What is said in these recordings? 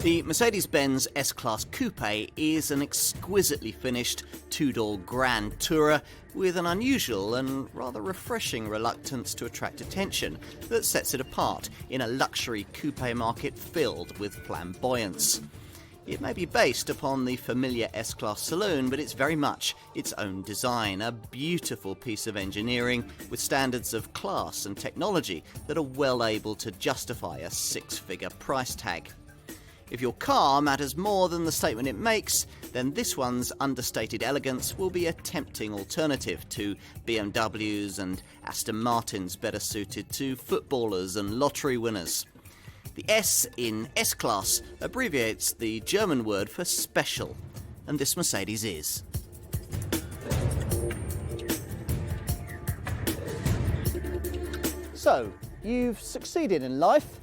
The Mercedes-Benz S-Class Coupe is an exquisitely finished two-door grand tourer with an unusual and rather refreshing reluctance to attract attention that sets it apart in a luxury coupe market filled with flamboyance. It may be based upon the familiar S-Class saloon, but it's very much its own design, a beautiful piece of engineering with standards of class and technology that are well able to justify a six-figure price tag. If your car matters more than the statement it makes, then this one's understated elegance will be a tempting alternative to BMWs and Aston Martins better suited to footballers and lottery winners. The S in S-Class abbreviates the German word for special, and this Mercedes is. So, you've succeeded in life,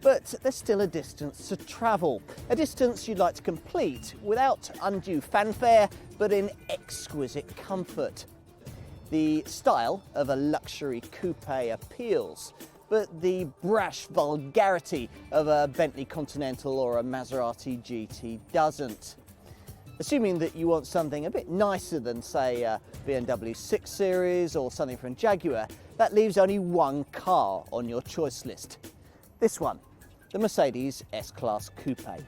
but there's still a distance to travel. A distance you'd like to complete without undue fanfare, but in exquisite comfort. The style of a luxury coupe appeals, but the brash vulgarity of a Bentley Continental or a Maserati GT doesn't. Assuming that you want something a bit nicer than, say, a BMW 6 Series or something from Jaguar, that leaves only one car on your choice list. This one, the Mercedes S-Class Coupe.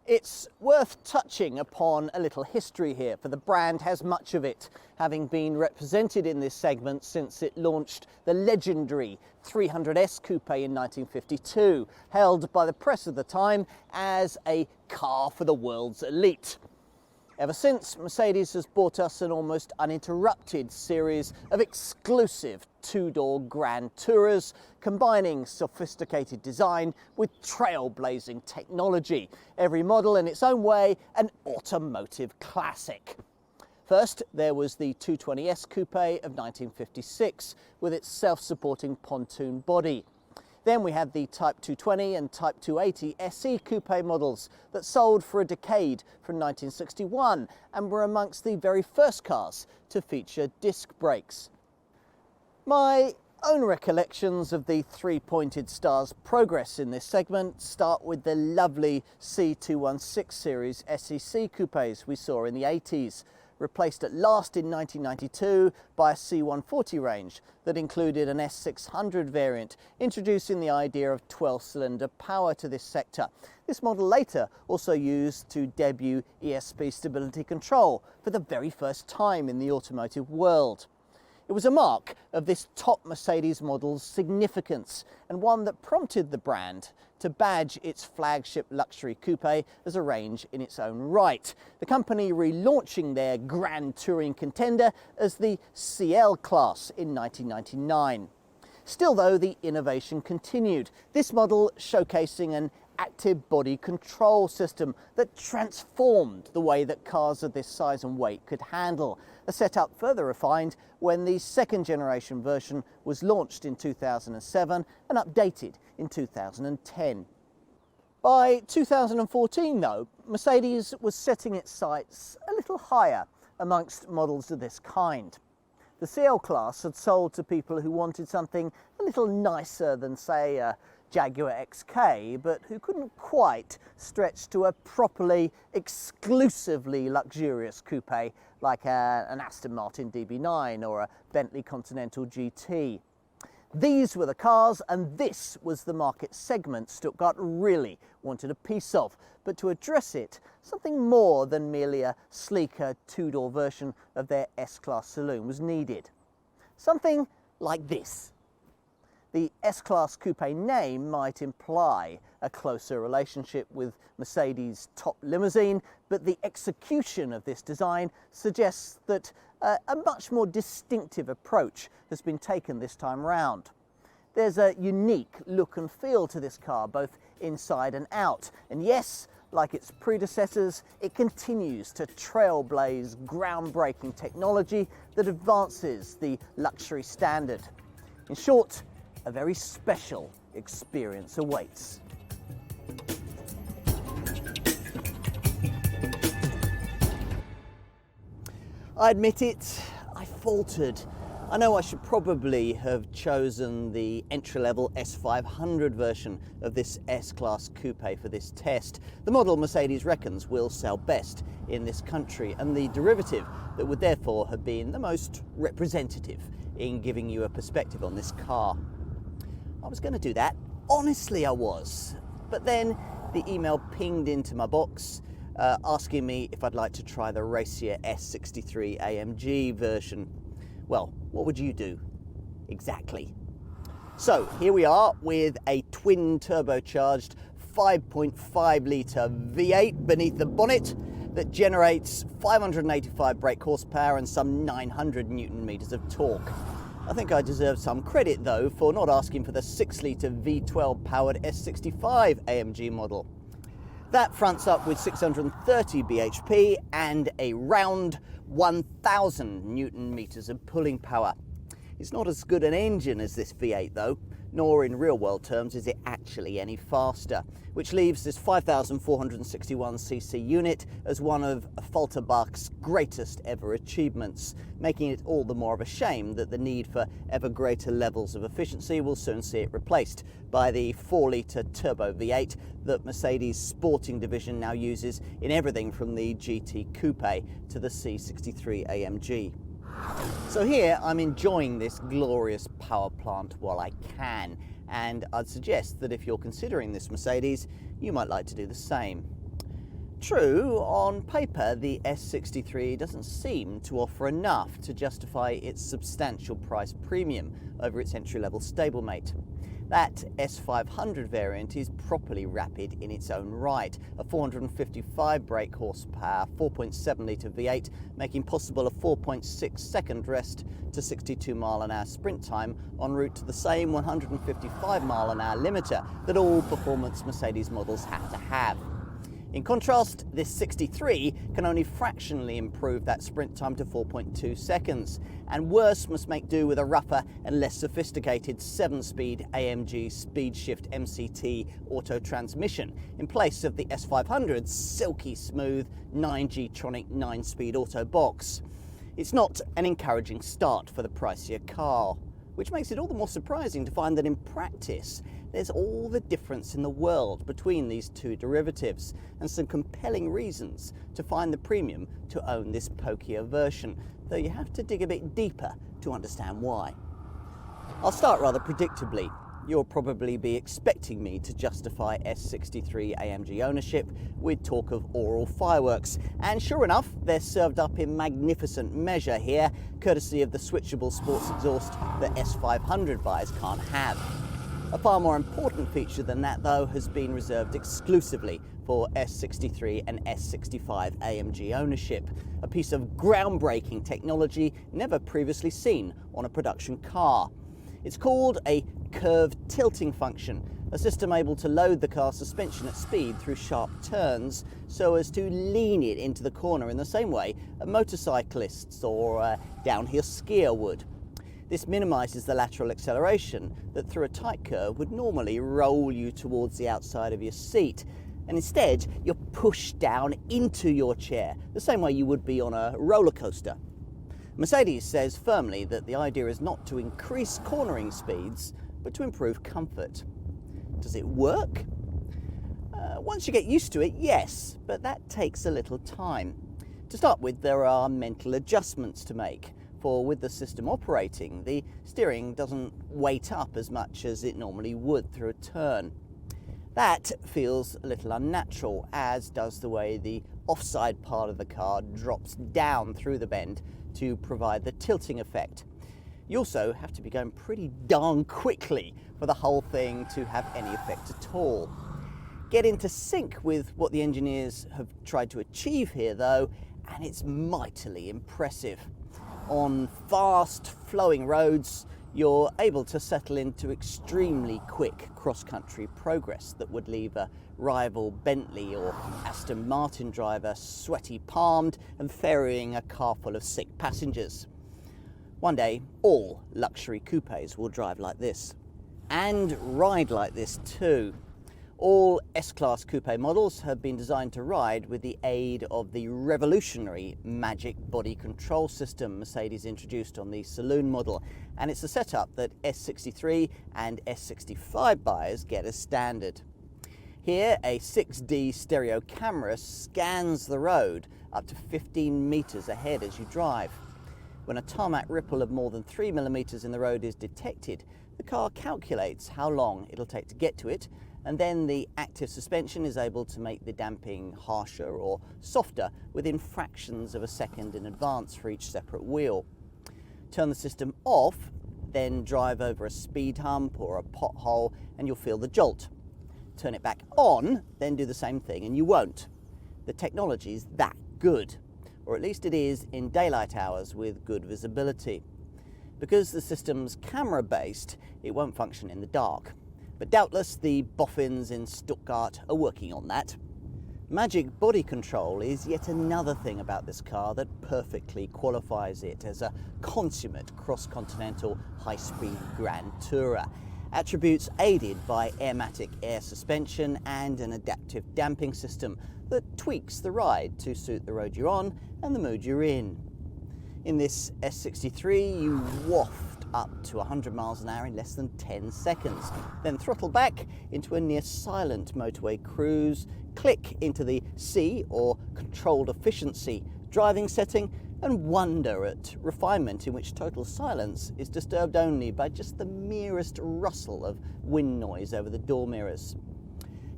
It's worth touching upon a little history here, for the brand has much of it, having been represented in this segment since it launched the legendary 300S Coupe in 1952, hailed by the press of the time as a car for the world's elite. Ever since, Mercedes has brought us an almost uninterrupted series of exclusive two-door grand tourers, combining sophisticated design with trailblazing technology. Every model in its own way, an automotive classic. First, there was the 220S Coupe of 1956 with its self-supporting pontoon body. Then we had the Type 220 and Type 280 SE Coupe models that sold for a decade from 1961 and were amongst the very first cars to feature disc brakes. My own recollections of the three-pointed star's progress in this segment start with the lovely C216 series SEC coupes we saw in the 80s, replaced at last in 1992 by a C140 range that included an S600 variant, introducing the idea of 12-cylinder power to this sector. This model later also used to debut ESP stability control for the very first time in the automotive world. It was a mark of this top Mercedes model's significance, and one that prompted the brand to badge its flagship luxury coupe as a range in its own right, the company relaunching their grand touring contender as the CL class in 1999. Still though, the innovation continued, this model showcasing an active body control system that transformed the way that cars of this size and weight could handle, a setup further refined when the second generation version was launched in 2007 and updated in 2010. By 2014 though, Mercedes was setting its sights a little higher amongst models of this kind. The CL class had sold to people who wanted something a little nicer than, say, a Jaguar XK, but who couldn't quite stretch to a properly, exclusively luxurious coupe like an Aston Martin DB9 or a Bentley Continental GT. These were the cars, and this was the market segment Stuttgart really wanted a piece of. But to address it, something more than merely a sleeker two-door version of their S-Class saloon was needed. Something like this. The S-Class Coupe name might imply a closer relationship with Mercedes' top limousine, but the execution of this design suggests that a much more distinctive approach has been taken this time round. There's a unique look and feel to this car, both inside and out, and yes, like its predecessors, it continues to trailblaze groundbreaking technology that advances the luxury standard. In short, a very special experience awaits. I admit it, I faltered I know I should probably have chosen the entry-level S500 version of this S-Class Coupe for this test. The model Mercedes reckons will sell best in this country, and the derivative that would therefore have been the most representative in giving you a perspective on this car. I was going to do that, honestly I was, but then the email pinged into my box asking me if I'd like to try the racier S63 AMG version. Well, what would you do? Exactly. So here we are with a twin turbocharged 5.5 litre V8 beneath the bonnet that generates 585 brake horsepower and some 900 Newton meters of torque. I think I deserve some credit though for not asking for the 6 litre V12 powered S65 AMG model. That fronts up with 630 bhp and a round 1000 Newton meters of pulling power. It's not as good an engine as this V8 though, nor in real world terms is it actually any faster, which leaves this 5,461cc unit as one of Falterbach's greatest ever achievements, making it all the more of a shame that the need for ever greater levels of efficiency will soon see it replaced by the 4 litre turbo V8 that Mercedes' sporting division now uses in everything from the GT Coupe to the C63 AMG. So here I'm enjoying this glorious power plant while I can, and I'd suggest that if you're considering this Mercedes, you might like to do the same. True, on paper the S63 doesn't seem to offer enough to justify its substantial price premium over its entry-level stablemate. That S500 variant is properly rapid in its own right, a 455 brake horsepower, 4.7 litre V8, making possible a 4.6 second rest to 62 mph sprint time en route to the same 155 mph limiter that all performance Mercedes models have to have. In contrast, this 63 can only fractionally improve that sprint time to 4.2 seconds, and worse must make do with a rougher and less sophisticated 7-speed AMG Speed Shift MCT auto transmission in place of the S500's silky smooth 9G-tronic 9-speed auto box. It's not an encouraging start for the pricier car, which makes it all the more surprising to find that in practice there's all the difference in the world between these two derivatives, and some compelling reasons to find the premium to own this pokier version, though you have to dig a bit deeper to understand why. I'll start rather predictably. You'll probably be expecting me to justify S63 AMG ownership with talk of oral fireworks, and sure enough, they're served up in magnificent measure here, courtesy of the switchable sports exhaust that S500 buyers can't have. A far more important feature than that, though, has been reserved exclusively for S63 and S65 AMG ownership, a piece of groundbreaking technology never previously seen on a production car. It's called a curved tilting function, a system able to load the car's suspension at speed through sharp turns so as to lean it into the corner in the same way a motorcyclist or a downhill skier would. This minimises the lateral acceleration that through a tight curve would normally roll you towards the outside of your seat, and instead you're pushed down into your chair, the same way you would be on a roller coaster. Mercedes says firmly that the idea is not to increase cornering speeds, but to improve comfort. Does it work? Once you get used to it, yes, but that takes a little time. To start with, there are mental adjustments to make. For with the system operating, the steering doesn't weight up as much as it normally would through a turn. That feels a little unnatural, as does the way the offside part of the car drops down through the bend to provide the tilting effect. You also have to be going pretty darn quickly for the whole thing to have any effect at all. Get into sync with what the engineers have tried to achieve here though, and it's mightily impressive. On fast flowing roads, you're able to settle into extremely quick cross-country progress that would leave a rival Bentley or Aston Martin driver sweaty palmed and ferrying a car full of sick passengers. One day, all luxury coupes will drive like this. And ride like this too. All S-Class Coupe models have been designed to ride with the aid of the revolutionary Magic Body Control system Mercedes introduced on the Saloon model, and it's a setup that S63 and S65 buyers get as standard. Here, a 6D stereo camera scans the road up to 15 meters ahead as you drive. When a tarmac ripple of more than 3 millimeters in the road is detected, the car calculates how long it'll take to get to it, and then the active suspension is able to make the damping harsher or softer within fractions of a second in advance for each separate wheel. Turn the system off, then drive over a speed hump or a pothole and you'll feel the jolt. Turn it back on, then do the same thing and you won't. The technology is that good, or at least it is in daylight hours with good visibility. Because the system's camera-based, it won't function in the dark. But doubtless the boffins in Stuttgart are working on that. Magic Body Control is yet another thing about this car that perfectly qualifies it as a consummate cross-continental high-speed grand tourer. Attributes aided by Airmatic air suspension and an adaptive damping system that tweaks the ride to suit the road you're on and the mood you're in. In this S63, you waft up to 100 miles an hour in less than 10 seconds, then throttle back into a near silent motorway cruise, click into the C or controlled efficiency driving setting, and wonder at refinement in which total silence is disturbed only by just the merest rustle of wind noise over the door mirrors.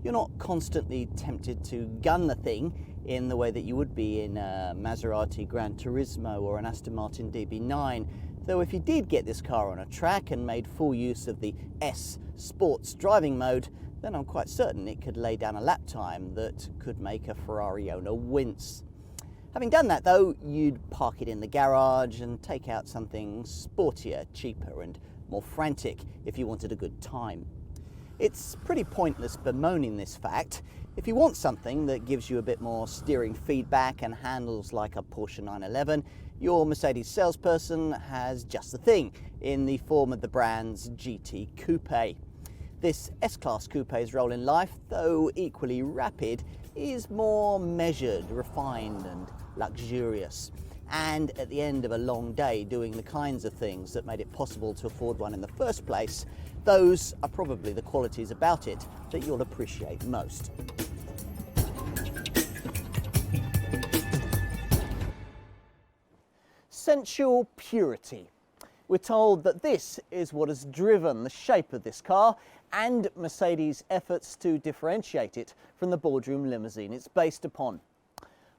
You're not constantly tempted to gun the thing in the way that you would be in a Maserati Gran Turismo or an Aston Martin DB9, though if you did get this car on a track and made full use of the S Sports driving mode, then I'm quite certain it could lay down a lap time that could make a Ferrari owner wince. Having done that though, you'd park it in the garage and take out something sportier, cheaper and more frantic if you wanted a good time. It's pretty pointless bemoaning this fact. If you want something that gives you a bit more steering feedback and handles like a Porsche 911, your Mercedes salesperson has just the thing in the form of the brand's GT Coupe. This S-Class Coupe's role in life, though equally rapid, is more measured, refined and luxurious. And at the end of a long day doing the kinds of things that made it possible to afford one in the first place, those are probably the qualities about it that you'll appreciate most. Sensual purity. We're told that this is what has driven the shape of this car and Mercedes' efforts to differentiate it from the boardroom limousine it's based upon.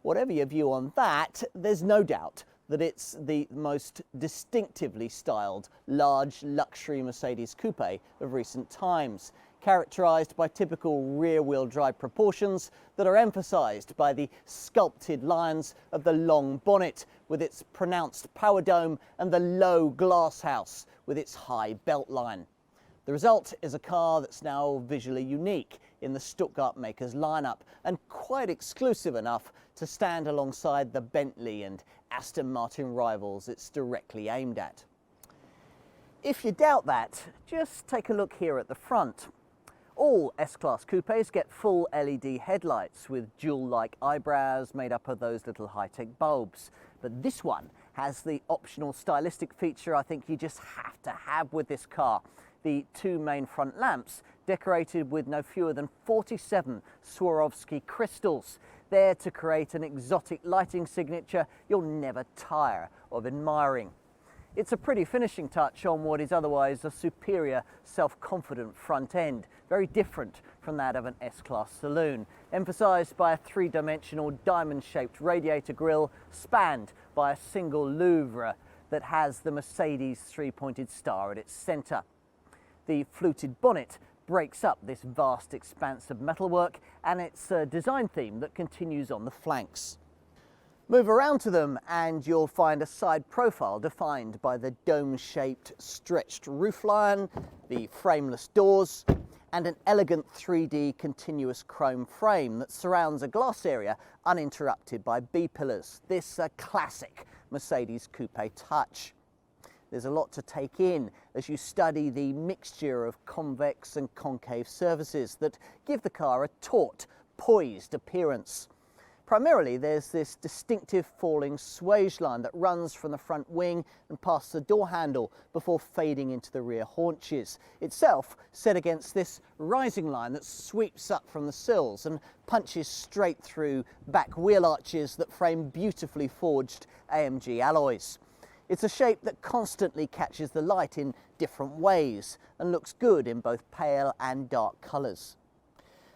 Whatever your view on that, there's no doubt that it's the most distinctively styled large luxury Mercedes coupe of recent times, characterised by typical rear-wheel drive proportions that are emphasised by the sculpted lines of the long bonnet with its pronounced power dome and the low glass house with its high belt line. The result is a car that's now visually unique in the Stuttgart maker's lineup and quite exclusive enough to stand alongside the Bentley and Aston Martin rivals it's directly aimed at. If you doubt that, just take a look here at the front. All S-Class coupes get full LED headlights with jewel-like eyebrows made up of those little high-tech bulbs. But this one has the optional stylistic feature I think you just have to have with this car. The two main front lamps decorated with no fewer than 47 Swarovski crystals, there to create an exotic lighting signature you'll never tire of admiring. It's a pretty finishing touch on what is otherwise a superior, self-confident front end, very different from that of an S-Class saloon, emphasised by a three-dimensional diamond-shaped radiator grille spanned by a single louvre that has the Mercedes three-pointed star at its centre. The fluted bonnet breaks up this vast expanse of metalwork, and it's a design theme that continues on the flanks. Move around to them and you'll find a side profile defined by the dome-shaped stretched roofline, the frameless doors, and an elegant 3D continuous chrome frame that surrounds a glass area uninterrupted by B-pillars. This a classic Mercedes coupe touch. There's a lot to take in as you study the mixture of convex and concave surfaces that give the car a taut, poised appearance. Primarily, there's this distinctive falling swage line that runs from the front wing and past the door handle before fading into the rear haunches, itself set against this rising line that sweeps up from the sills and punches straight through back wheel arches that frame beautifully forged AMG alloys. It's a shape that constantly catches the light in different ways and looks good in both pale and dark colours.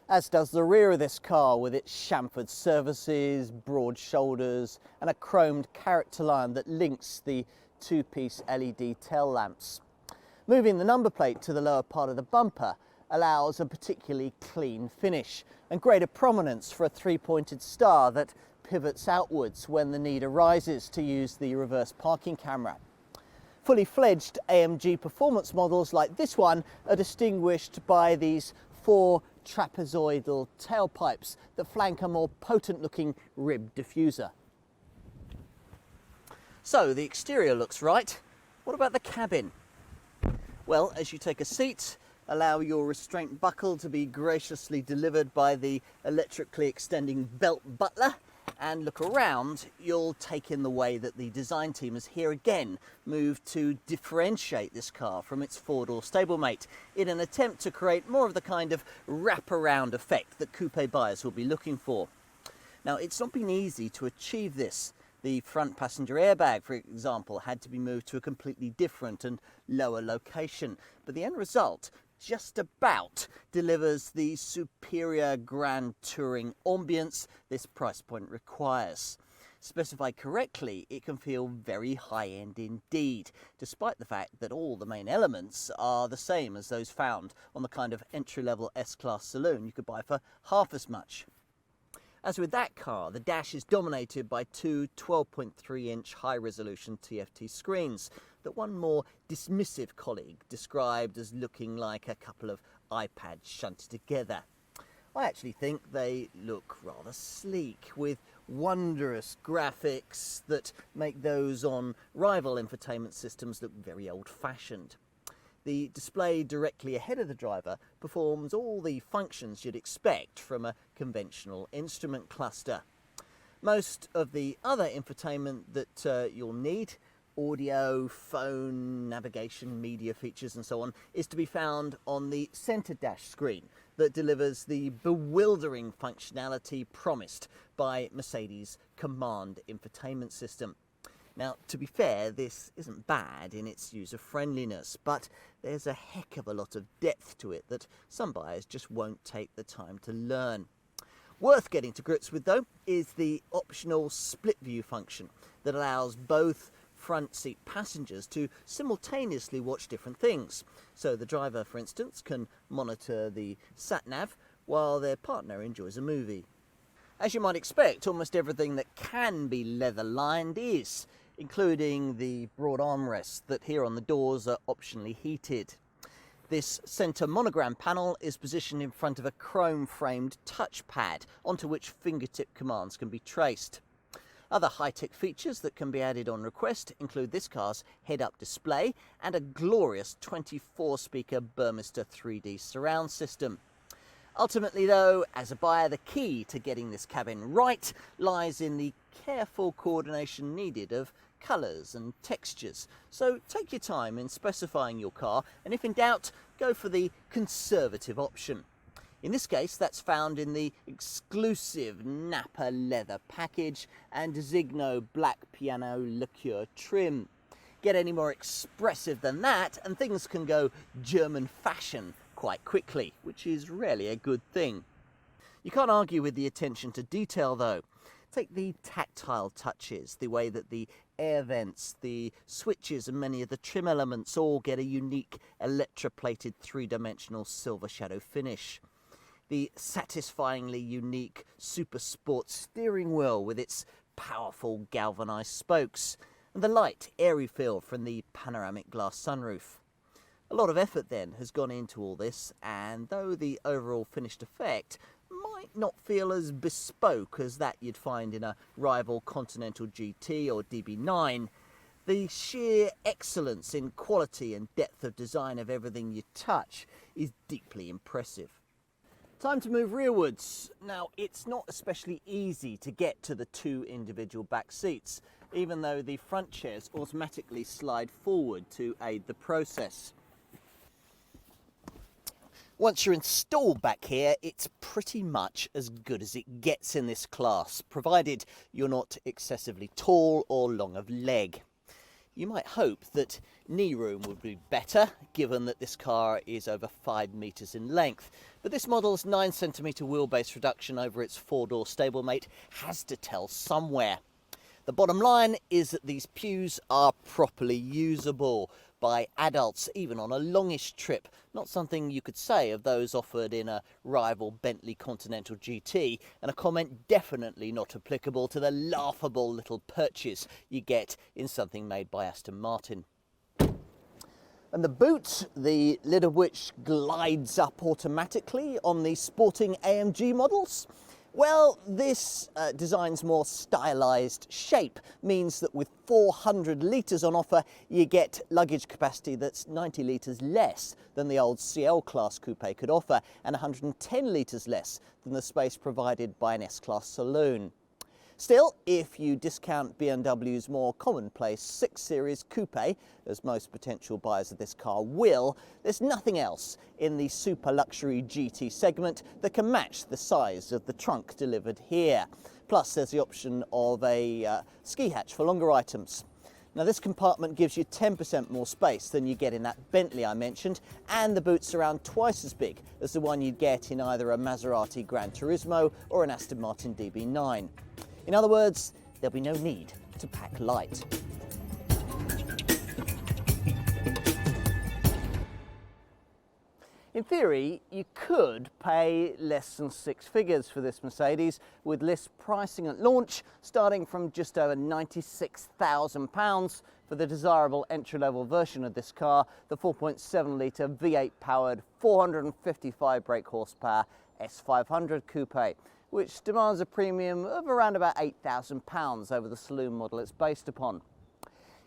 As does the rear of this car with its chamfered surfaces, broad shoulders and a chromed character line that links the two-piece LED tail lamps. Moving the number plate to the lower part of the bumper allows a particularly clean finish and greater prominence for a three-pointed star that pivots outwards when the need arises to use the reverse parking camera. Fully fledged AMG performance models like this one are distinguished by these 4 trapezoidal tailpipes that flank a more potent looking rib diffuser. So the exterior looks right. What about the cabin? Well, as you take a seat, allow your restraint buckle to be graciously delivered by the electrically extending belt butler, and look around, you'll take in the way that the design team has here again moved to differentiate this car from its four-door stablemate in an attempt to create more of the kind of wrap-around effect that coupe buyers will be looking for. Now, it's not been easy to achieve this. The front passenger airbag, for example, had to be moved to a completely different and lower location, but the end result just about delivers the superior grand touring ambience this price point requires. Specified correctly, it can feel very high-end indeed, despite the fact that all the main elements are the same as those found on the kind of entry-level S-Class saloon you could buy for half as much. As with that car, the dash is dominated by two 12.3-inch high-resolution TFT screens that one more dismissive colleague described as looking like a couple of iPads shunted together. I actually think they look rather sleek, with wondrous graphics that make those on rival infotainment systems look very old-fashioned. The display directly ahead of the driver performs all the functions you'd expect from a conventional instrument cluster. Most of the other infotainment that you'll need, audio, phone, navigation, media features and so on, is to be found on the centre dash screen that delivers the bewildering functionality promised by Mercedes' Command infotainment system. Now, to be fair, this isn't bad in its user-friendliness, but there's a heck of a lot of depth to it that some buyers just won't take the time to learn. Worth getting to grips with, though, is the optional split view function that allows both front seat passengers to simultaneously watch different things. So the driver, for instance, can monitor the sat-nav while their partner enjoys a movie. As you might expect, almost everything that can be leather-lined is, including the broad armrests that here on the doors are optionally heated. This centre monogram panel is positioned in front of a chrome-framed touchpad onto which fingertip commands can be traced. Other high-tech features that can be added on request include this car's head-up display and a glorious 24-speaker Burmester 3D surround system. Ultimately, though, as a buyer, the key to getting this cabin right lies in the careful coordination needed of colours and textures. So take your time in specifying your car, and if in doubt, go for the conservative option. In this case, that's found in the exclusive Napa leather package and Zigno black piano lacquer trim. Get any more expressive than that, and things can go German fashion quite quickly, which is rarely a good thing. You can't argue with the attention to detail, though. Take the tactile touches, the way that the air vents, the switches and many of the trim elements all get a unique electroplated three-dimensional silver shadow finish. The satisfyingly unique super sport steering wheel with its powerful galvanized spokes, and the light, airy feel from the panoramic glass sunroof. A lot of effort then has gone into all this, and though the overall finished effect might not feel as bespoke as that you'd find in a rival Continental GT or DB9, The sheer excellence in quality and depth of design of everything you touch is deeply impressive. Time to move rearwards. Now, it's not especially easy to get to the two individual back seats, even though the front chairs automatically slide forward to aid the process. Once you're installed back here, it's pretty much as good as it gets in this class, provided you're not excessively tall or long of leg. You might hope that knee room would be better, given that this car is over 5 metres in length, but this model's 9cm wheelbase reduction over its four-door stablemate has to tell somewhere. The bottom line is that these pews are properly usable by adults, even on a longish trip. Not something you could say of those offered in a rival Bentley Continental GT, and a comment definitely not applicable to the laughable little perches you get in something made by Aston Martin. And the boot, the lid of which glides up automatically on the sporting AMG models? Well, this design's more stylised shape means that with 400 litres on offer, you get luggage capacity that's 90 litres less than the old CL-Class Coupe could offer, and 110 litres less than the space provided by an S-Class Saloon. Still, if you discount BMW's more commonplace 6 Series Coupe, as most potential buyers of this car will, there's nothing else in the super luxury GT segment that can match the size of the trunk delivered here. Plus, there's the option of a ski hatch for longer items. Now, this compartment gives you 10% more space than you get in that Bentley I mentioned, and the boot's around twice as big as the one you'd get in either a Maserati Gran Turismo or an Aston Martin DB9. In other words, there'll be no need to pack light. In theory, you could pay less than 6 figures for this Mercedes, with list pricing at launch starting from just over £96,000 for the desirable entry-level version of this car, the 4.7-litre V8 powered 455 brake horsepower S500 Coupe, which demands a premium of around about £8,000 over the saloon model it's based upon.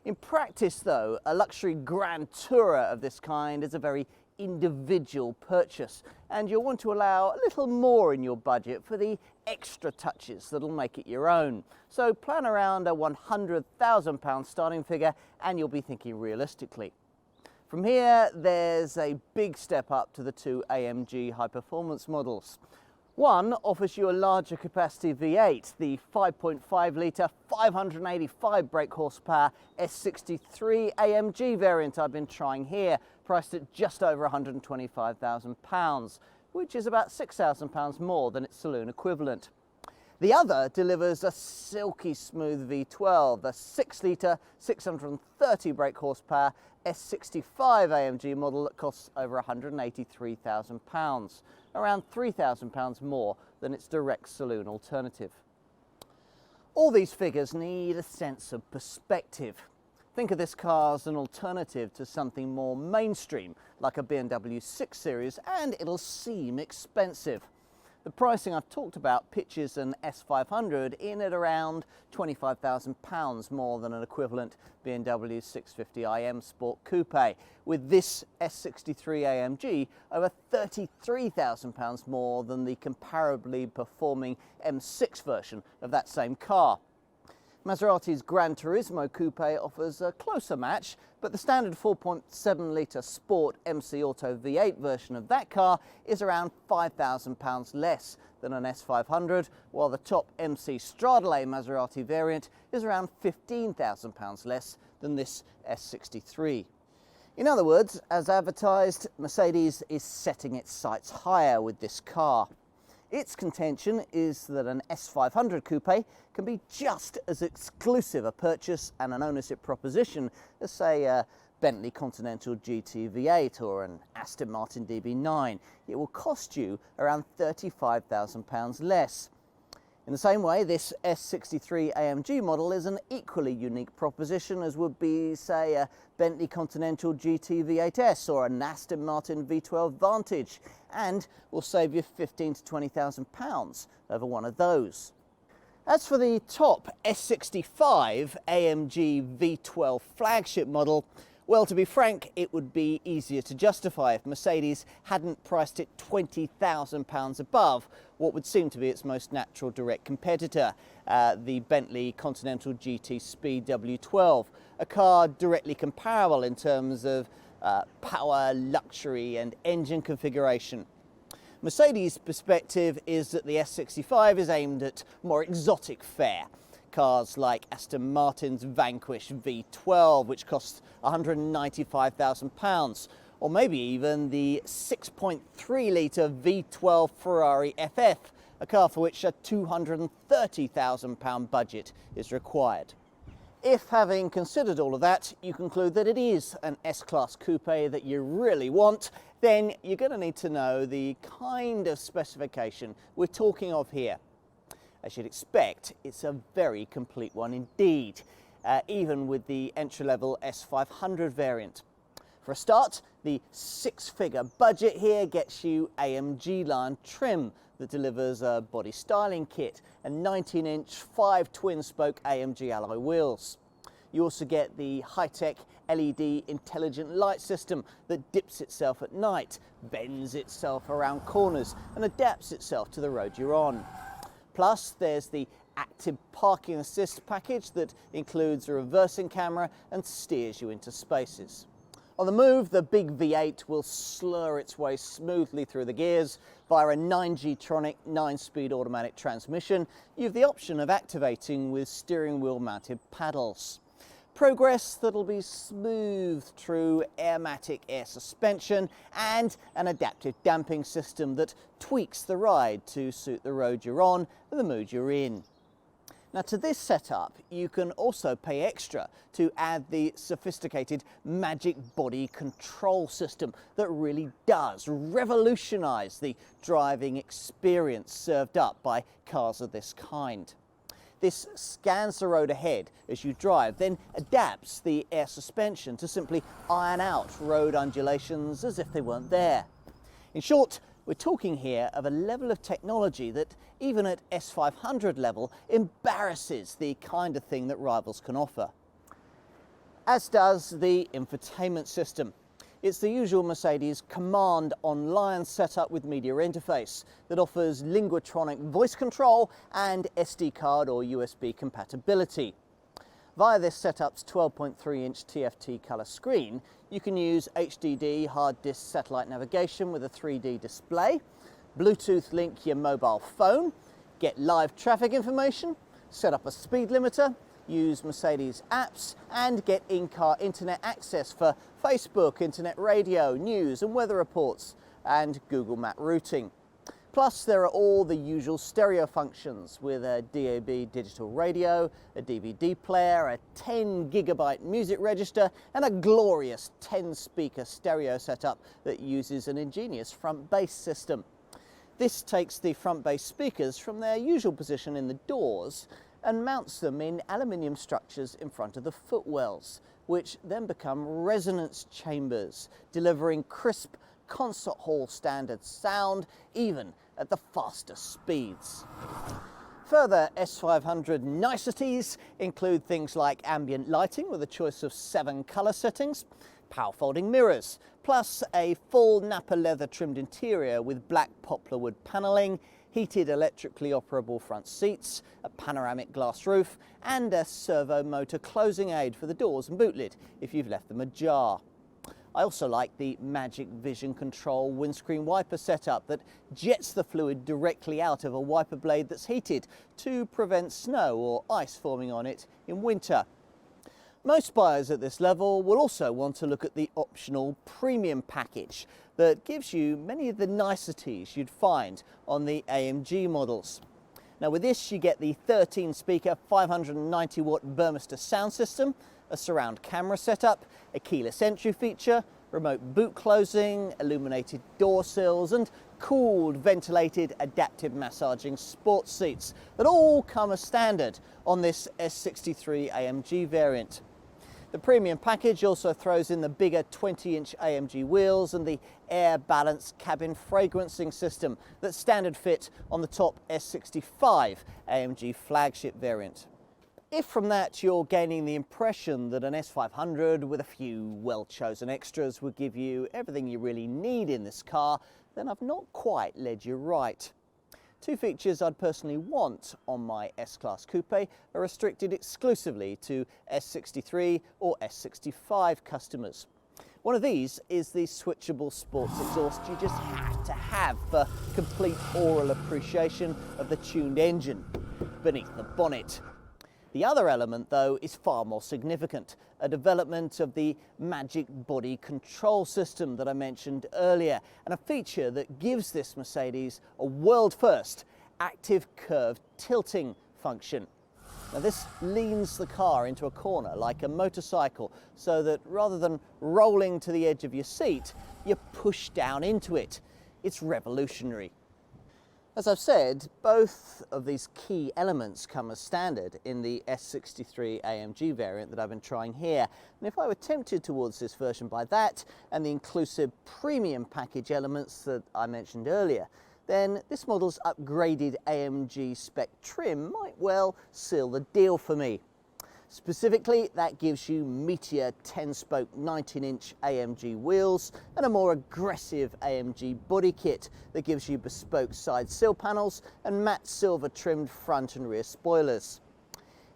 In practice though, a luxury Grand Tourer of this kind is a very individual purchase, and you'll want to allow a little more in your budget for the extra touches that'll make it your own. So plan around a £100,000 starting figure and you'll be thinking realistically. From here, there's a big step up to the two AMG high-performance models. One offers you a larger capacity V8, the 5.5-litre 585 brake horsepower S63 AMG variant I've been trying here, priced at just over £125,000, which is about £6,000 more than its saloon equivalent. The other delivers a silky smooth V12, the 6-litre 630 brake horsepower S65 AMG model that costs over £183,000, around £3,000 more than its direct saloon alternative. All these figures need a sense of perspective. Think of this car as an alternative to something more mainstream, like a BMW 6 Series, and it'll seem expensive. The pricing I've talked about pitches an S500 in at around £25,000 more than an equivalent BMW 650iM Sport Coupe, with this S63 AMG over £33,000 more than the comparably performing M6 version of that same car. Maserati's Gran Turismo Coupe offers a closer match, but the standard 4.7-litre Sport MC Auto V8 version of that car is around £5,000 less than an S500, while the top MC Stradale Maserati variant is around £15,000 less than this S63. In other words, as advertised, Mercedes is setting its sights higher with this car. Its contention is that an S500 Coupe can be just as exclusive a purchase and an ownership proposition as, say, a Bentley Continental GT V8 or an Aston Martin DB9. It will cost you around £35,000 less. In the same way, this S63 AMG model is an equally unique proposition as would be, say, a Bentley Continental GT V8S or an Aston Martin V12 Vantage, and will save you £15,000 to £20,000 over one of those. As for the top S65 AMG V12 flagship model, well, to be frank, it would be easier to justify if Mercedes hadn't priced it £20,000 above what would seem to be its most natural direct competitor, the Bentley Continental GT Speed W12, a car directly comparable in terms of power, luxury and engine configuration. Mercedes' perspective is that the S65 is aimed at more exotic fare. Cars like Aston Martin's Vanquish V12, which costs £195,000, or maybe even the 6.3-litre V12 Ferrari FF, a car for which a £230,000 budget is required. If, having considered all of that, you conclude that it is an S-Class Coupe that you really want, then you're going to need to know the kind of specification we're talking of here. As you'd expect, it's a very complete one indeed, even with the entry-level S500 variant. For a start, the six-figure budget here gets you AMG line trim that delivers a body styling kit and 19-inch 5 twin-spoke AMG alloy wheels. You also get the high-tech LED intelligent light system that dips itself at night, bends itself around corners and adapts itself to the road you're on. Plus, there's the active parking assist package that includes a reversing camera and steers you into spaces. On the move, the big V8 will slur its way smoothly through the gears via a 9G-tronic 9-speed automatic transmission. You have the option of activating with steering wheel mounted paddles. Progress that'll be smoothed through airmatic air suspension and an adaptive damping system that tweaks the ride to suit the road you're on and the mood you're in. Now, to this setup, you can also pay extra to add the sophisticated Magic Body Control system that really does revolutionise the driving experience served up by cars of this kind. This scans the road ahead as you drive, then adapts the air suspension to simply iron out road undulations as if they weren't there. In short, we're talking here of a level of technology that, even at S500 level, embarrasses the kind of thing that rivals can offer. As does the infotainment system. It's the usual Mercedes Command Online setup with media interface that offers linguatronic voice control and SD card or USB compatibility. Via this setup's 12.3-inch TFT colour screen, you can use HDD hard disk satellite navigation with a 3D display, Bluetooth link your mobile phone, get live traffic information, set up a speed limiter, use Mercedes apps and get in-car internet access for Facebook, internet radio, news and weather reports and Google Map routing. Plus, there are all the usual stereo functions with a DAB digital radio, a DVD player, a 10 gigabyte music register and a glorious 10-speaker stereo setup that uses an ingenious front bass system. This takes the front bass speakers from their usual position in the doors and mounts them in aluminium structures in front of the footwells, which then become resonance chambers, delivering crisp concert hall standard sound even at the fastest speeds. Further S500 niceties include things like ambient lighting with a choice of 7 colour settings, power folding mirrors, plus a full Napa leather trimmed interior with black poplar wood panelling, heated electrically operable front seats, a panoramic glass roof and a servo motor closing aid for the doors and boot lid if you've left them ajar. I also like the Magic Vision Control windscreen wiper setup that jets the fluid directly out of a wiper blade that's heated to prevent snow or ice forming on it in winter. Most buyers at this level will also want to look at the optional premium package that gives you many of the niceties you'd find on the AMG models. Now, with this you get the 13-speaker 590-watt Burmester sound system, a surround camera setup, a keyless entry feature, remote boot closing, illuminated door sills and cooled, ventilated, adaptive massaging sports seats that all come as standard on this S63 AMG variant. The premium package also throws in the bigger 20-inch AMG wheels and the air balance cabin fragrancing system that's standard fit on the top S65 AMG flagship variant. If from that you're gaining the impression that an S500 with a few well-chosen extras would give you everything you really need in this car, then I've not quite led you right. Two features I'd personally want on my S-Class Coupe are restricted exclusively to S63 or S65 customers. One of these is the switchable sports exhaust you just have to have for complete aural appreciation of the tuned engine beneath the bonnet. The other element, though, is far more significant, a development of the magic body control system that I mentioned earlier, and a feature that gives this Mercedes a world-first active curve tilting function. Now this leans the car into a corner like a motorcycle, so that rather than rolling to the edge of your seat, you push down into it. It's revolutionary. As I've said, both of these key elements come as standard in the S63 AMG variant that I've been trying here. And if I were tempted towards this version by that and the inclusive premium package elements that I mentioned earlier, then this model's upgraded AMG spec trim might well seal the deal for me. Specifically, that gives you meatier 10-spoke 19-inch AMG wheels and a more aggressive AMG body kit that gives you bespoke side sill panels and matte silver trimmed front and rear spoilers.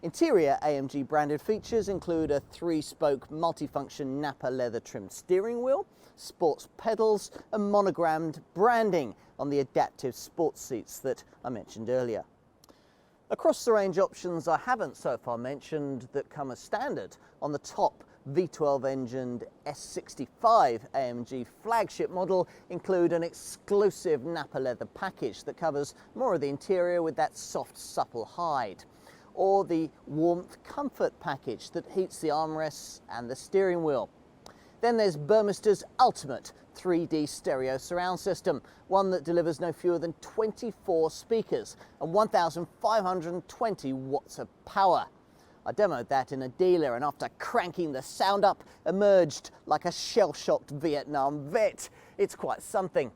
Interior AMG branded features include a 3-spoke multifunction Napa leather trimmed steering wheel, sports pedals and monogrammed branding on the adaptive sports seats that I mentioned earlier. Across the range options I haven't so far mentioned that come as standard on the top V12 engined S65 AMG flagship model include an exclusive Napa leather package that covers more of the interior with that soft supple hide, or the warmth comfort package that heats the armrests and the steering wheel. Then there's Burmister's ultimate 3D stereo surround system, one that delivers no fewer than 24 speakers and 1,520 watts of power. I demoed that in a dealer, and after cranking the sound up, emerged like a shell-shocked Vietnam vet. It's quite something.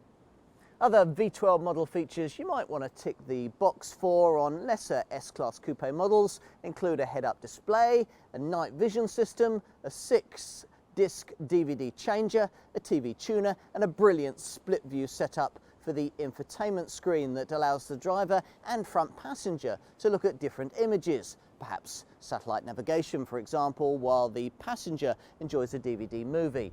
Other V12 model features you might want to tick the box for on lesser S-Class Coupe models include a head-up display, a night vision system, a 6-disc DVD changer, a TV tuner and a brilliant split view setup for the infotainment screen that allows the driver and front passenger to look at different images, perhaps satellite navigation for example, while the passenger enjoys a DVD movie.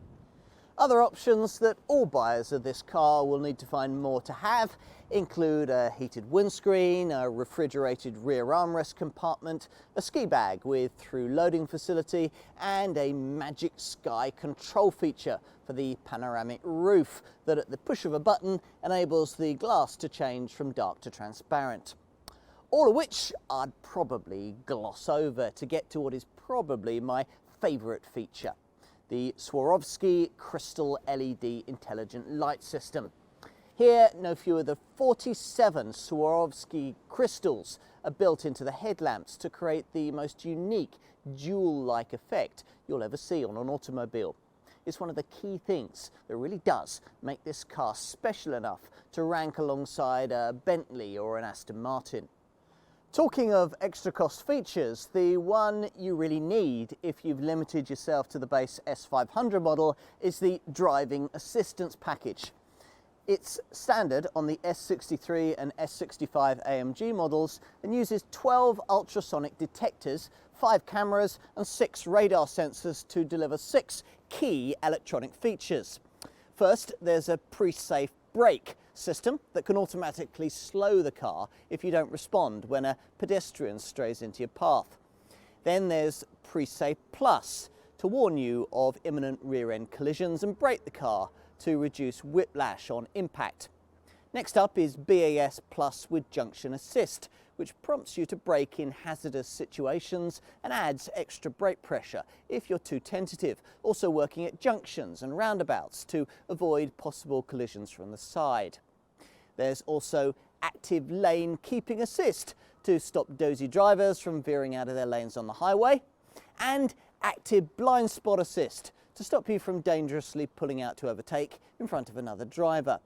Other options that all buyers of this car will need to find more to have include a heated windscreen, a refrigerated rear armrest compartment, a ski bag with through loading facility and a Magic Sky control feature for the panoramic roof that at the push of a button enables the glass to change from dark to transparent. All of which I'd probably gloss over to get to what is probably my favourite feature: the Swarovski Crystal LED Intelligent Light System. Here, no fewer than 47 Swarovski crystals are built into the headlamps to create the most unique jewel-like effect you'll ever see on an automobile. It's one of the key things that really does make this car special enough to rank alongside a Bentley or an Aston Martin. Talking of extra cost features, the one you really need if you've limited yourself to the base S500 model is the driving assistance package. It's standard on the S63 and S65 AMG models and uses 12 ultrasonic detectors, 5 cameras and 6 radar sensors to deliver 6 key electronic features. First, there's a pre-safe brake system that can automatically slow the car if you don't respond when a pedestrian strays into your path. Then there's Pre-Safe Plus to warn you of imminent rear-end collisions and brake the car to reduce whiplash on impact. Next up is BAS Plus with Junction Assist, which prompts you to brake in hazardous situations and adds extra brake pressure if you're too tentative, also working at junctions and roundabouts to avoid possible collisions from the side. There's also Active Lane Keeping Assist to stop dozy drivers from veering out of their lanes on the highway, and active blind spot assist to stop you from dangerously pulling out to overtake in front of another driver.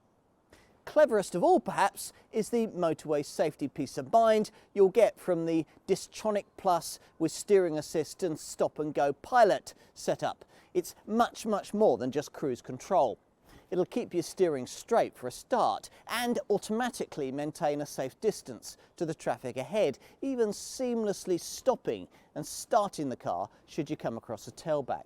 Cleverest of all, perhaps, is the motorway safety peace of mind you'll get from the Distronic Plus with steering assist and stop-and-go pilot setup. It's much more than just cruise control. It'll keep your steering straight for a start and automatically maintain a safe distance to the traffic ahead, even seamlessly stopping and starting the car should you come across a tailback.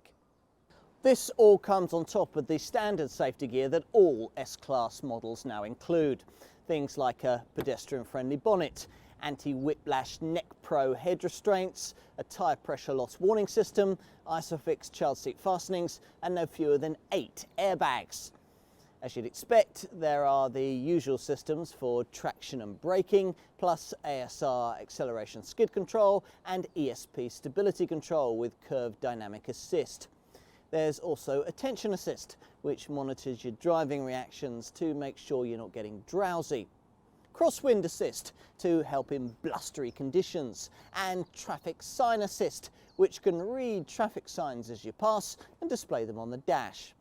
This all comes on top of the standard safety gear that all S-Class models now include. Things like a pedestrian-friendly bonnet, anti-whiplash neck pro head restraints, a tyre pressure loss warning system, ISOFIX child seat fastenings, and no fewer than 8 airbags. As you'd expect, there are the usual systems for traction and braking, plus ASR acceleration skid control and ESP stability control with curved dynamic assist. There's also attention assist, which monitors your driving reactions to make sure you're not getting drowsy. Crosswind assist to help in blustery conditions, and traffic sign assist, which can read traffic signs as you pass and display them on the dash.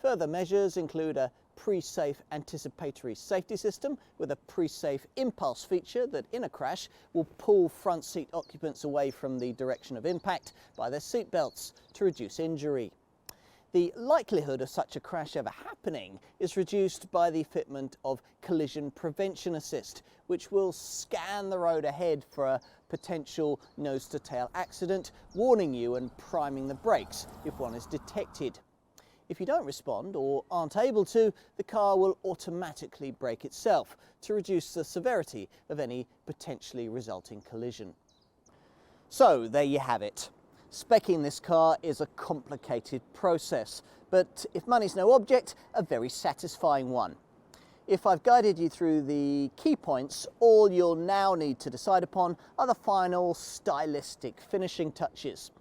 Further measures include a pre-safe anticipatory safety system with a pre-safe impulse feature that in a crash will pull front seat occupants away from the direction of impact by their seatbelts to reduce injury. The likelihood of such a crash ever happening is reduced by the fitment of collision prevention assist, which will scan the road ahead for a potential nose-to-tail accident, warning you and priming the brakes if one is detected. If you don't respond or aren't able to, the car will automatically brake itself to reduce the severity of any potentially resulting collision. So there you have it. Speccing this car is a complicated process, but if money's no object, a very satisfying one. If I've guided you through the key points, all you'll now need to decide upon are the final stylistic finishing touches.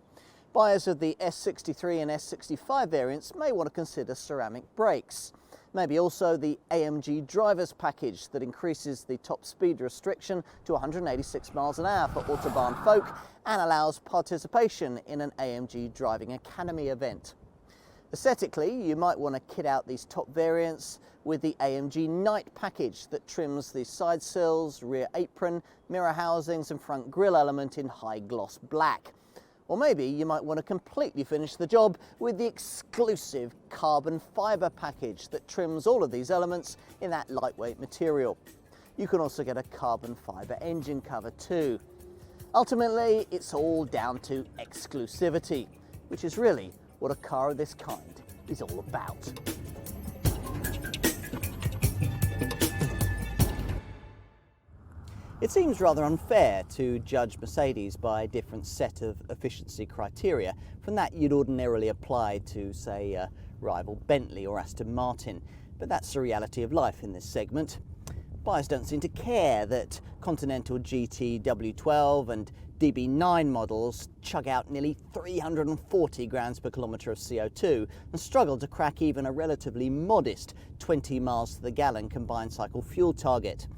Buyers of the S63 and S65 variants may want to consider ceramic brakes. Maybe also the AMG driver's package that increases the top speed restriction to 186 miles an hour for Autobahn folk and allows participation in an AMG Driving Academy event. Aesthetically, you might want to kit out these top variants with the AMG Night package that trims the side sills, rear apron, mirror housings and front grille element in high gloss black. Or maybe you might want to completely finish the job with the exclusive carbon fibre package that trims all of these elements in that lightweight material. You can also get a carbon fibre engine cover too. Ultimately, it's all down to exclusivity, which is really what a car of this kind is all about. It seems rather unfair to judge Mercedes by a different set of efficiency criteria from that you'd ordinarily apply to, say, a rival Bentley or Aston Martin, but that's the reality of life in this segment. Buyers don't seem to care that Continental GT W12 and DB9 models chug out nearly 340 grams per kilometre of CO2 and struggle to crack even a relatively modest 20 miles to the gallon combined cycle fuel target.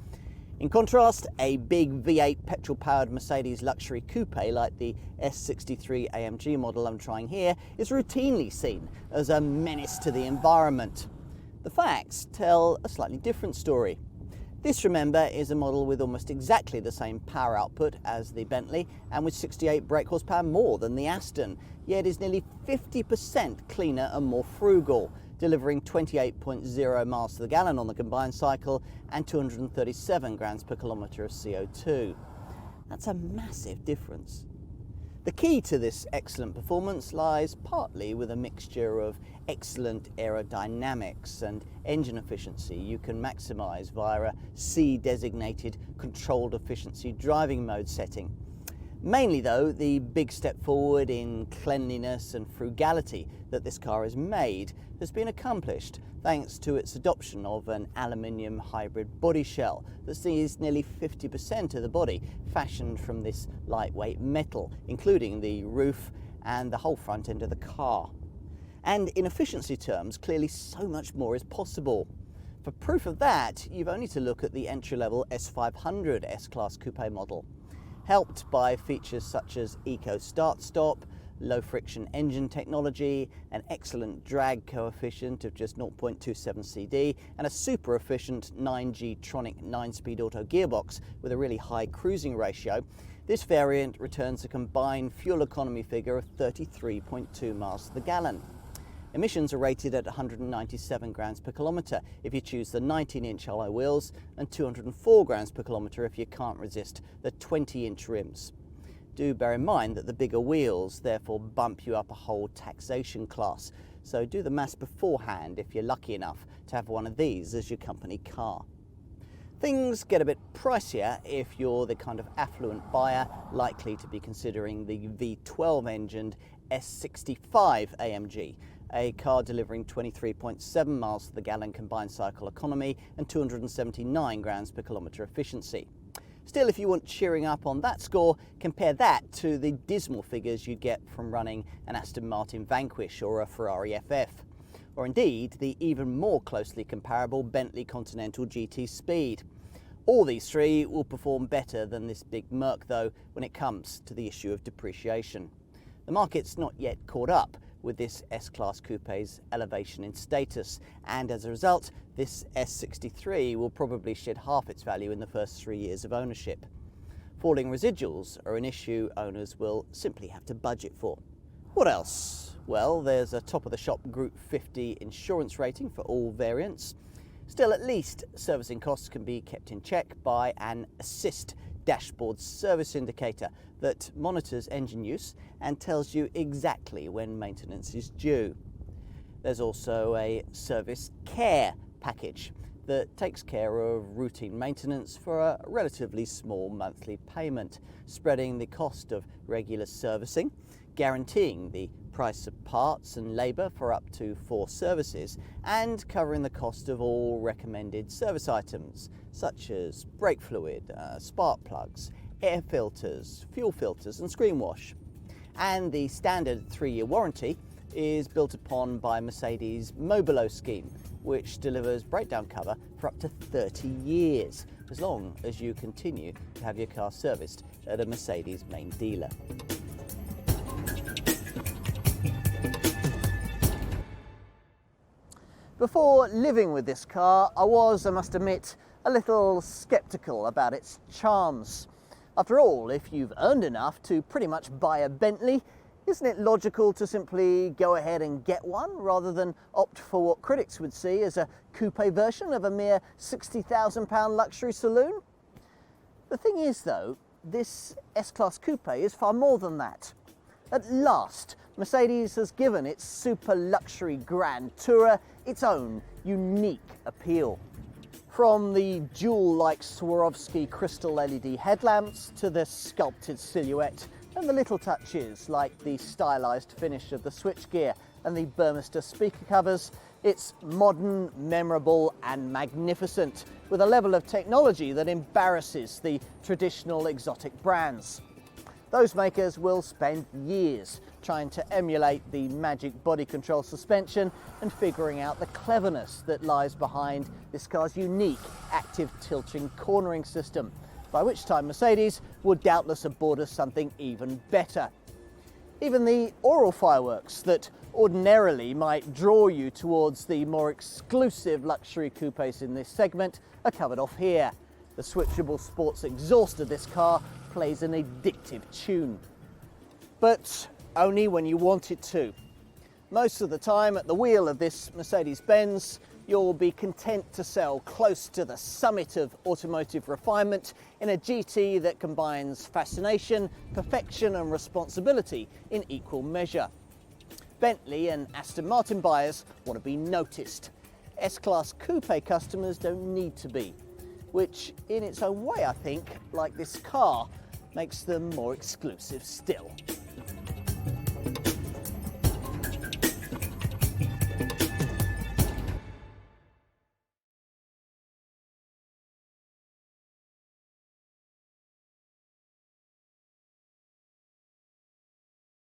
In contrast, a big V8 petrol-powered Mercedes luxury coupe like the S63 AMG model I'm trying here is routinely seen as a menace to the environment. The facts tell a slightly different story. This, remember, is a model with almost exactly the same power output as the Bentley and with 68 brake horsepower more than the Aston, yet is nearly 50% cleaner and more frugal, delivering 28.0 miles to the gallon on the combined cycle and 237 grams per kilometre of CO2. That's a massive difference. The key to this excellent performance lies partly with a mixture of excellent aerodynamics and engine efficiency you can maximise via a C-designated controlled efficiency driving mode setting. Mainly though, the big step forward in cleanliness and frugality that this car has made has been accomplished thanks to its adoption of an aluminium hybrid body shell that sees nearly 50% of the body fashioned from this lightweight metal, including the roof and the whole front end of the car. And in efficiency terms, clearly so much more is possible. For proof of that, you've only to look at the entry-level S500 S-Class Coupe model. Helped by features such as Eco Start Stop, low friction engine technology, an excellent drag coefficient of just 0.27 CD, and a super efficient 9G Tronic 9-speed auto gearbox with a really high cruising ratio, this variant returns a combined fuel economy figure of 33.2 miles to the gallon. Emissions are rated at 197 grams per kilometre if you choose the 19-inch alloy wheels and 204 grams per kilometre if you can't resist the 20-inch rims. Do bear in mind that the bigger wheels therefore bump you up a whole taxation class, so do the maths beforehand if you're lucky enough to have one of these as your company car. Things get a bit pricier if you're the kind of affluent buyer likely to be considering the V12 engined S65 AMG, a car delivering 23.7 miles to the gallon combined cycle economy and 279 grams per kilometre efficiency. Still, if you want cheering up on that score, compare that to the dismal figures you get from running an Aston Martin Vanquish or a Ferrari FF, or indeed the even more closely comparable Bentley Continental GT Speed. All these three will perform better than this big Merc though when it comes to the issue of depreciation. The market's not yet caught up with this S-Class Coupe's elevation in status, and as a result this S63 will probably shed half its value in the first 3 years of ownership. Falling residuals are an issue owners will simply have to budget for. What else? Well, there's a top-of-the-shop Group 50 insurance rating for all variants. Still, at least servicing costs can be kept in check by an assist dashboard service indicator that monitors engine use and tells you exactly when maintenance is due. There's also a service care package that takes care of routine maintenance for a relatively small monthly payment, spreading the cost of regular servicing, guaranteeing the price of parts and labour for up to 4 services, and covering the cost of all recommended service items such as brake fluid, spark plugs, air filters, fuel filters and screen wash. And the standard 3-year warranty is built upon by Mercedes' Mobilo scheme, which delivers breakdown cover for up to 30 years, as long as you continue to have your car serviced at a Mercedes main dealer. Before living with this car, I was, I must admit, a little sceptical about its charms. After all, if you've earned enough to pretty much buy a Bentley, isn't it logical to simply go ahead and get one rather than opt for what critics would see as a coupe version of a mere £60,000 luxury saloon? The thing is though, this S-Class Coupe is far more than that. At last, Mercedes has given its super luxury Grand Tourer its own unique appeal. From the jewel-like Swarovski crystal LED headlamps to the sculpted silhouette and the little touches like the stylised finish of the switchgear and the Burmester speaker covers, it's modern, memorable and magnificent, with a level of technology that embarrasses the traditional exotic brands. Those makers will spend years trying to emulate the magic body control suspension and figuring out the cleverness that lies behind this car's unique active tilting cornering system, by which time Mercedes would doubtless have bought us something even better. Even the oral fireworks that ordinarily might draw you towards the more exclusive luxury coupes in this segment are covered off here. The switchable sports exhaust of this car plays an addictive tune, but only when you want it to. Most of the time at the wheel of this Mercedes-Benz, you'll be content to sail close to the summit of automotive refinement in a GT that combines fascination, perfection and responsibility in equal measure. Bentley and Aston Martin buyers want to be noticed. S-Class Coupe customers don't need to be, which in its own way, I think, like this car, makes them more exclusive still.